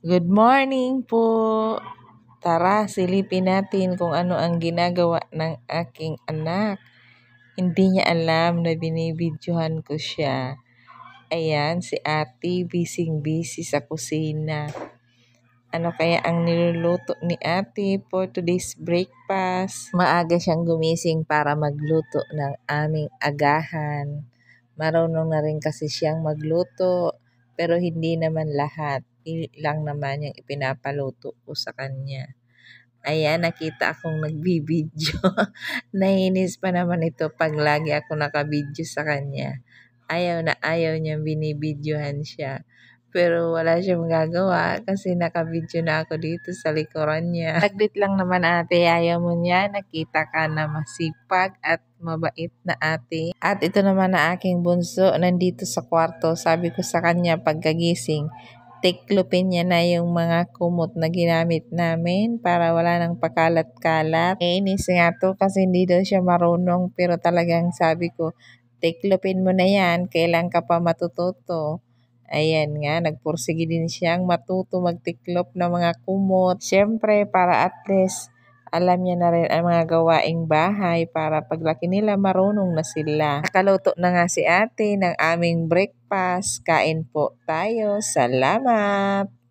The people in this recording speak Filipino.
Good morning po! Tara, silipin natin kung ano ang ginagawa ng aking anak. Hindi niya alam na binibidyohan ko siya. Ayan, si ate, busy sa kusina. Ano kaya ang niluluto ni ate for today's breakfast? Maaga siyang gumising para magluto ng aming agahan. Marunong na rin kasi siyang magluto, pero hindi naman lahat. Lang naman yung ipinapaluto ko sa kanya. Ayan, nakita akong nagbibideo. Nainis pa naman ito pag lagi ako nakabidyo sa kanya. Ayaw na ayaw niyang binibidyohan siya. Pero wala siyang magagawa kasi nakabidyo na ako dito sa likuran niya. Saglit lang naman ate, ayaw mo niya. Nakita ka na masipag at mabait na ate. At ito naman na aking bunso, nandito sa kwarto. Sabi ko sa kanya pagkagising, tiklopin niya na yung mga kumot na ginamit namin para wala nang pakalat-kalat. Inis nga to kasi hindi daw siya marunong, pero talagang sabi ko, tiklopin mo na yan, kailan ka pa matututo. Ayan nga, nagpursige din siyang matuto magtiklop ng mga kumot. Siyempre, para at least alam niya na rin ang mga gawaing bahay para paglaki nila marunong na sila. Nakaluto na nga si ate ng aming breakfast. Kain po tayo. Salamat!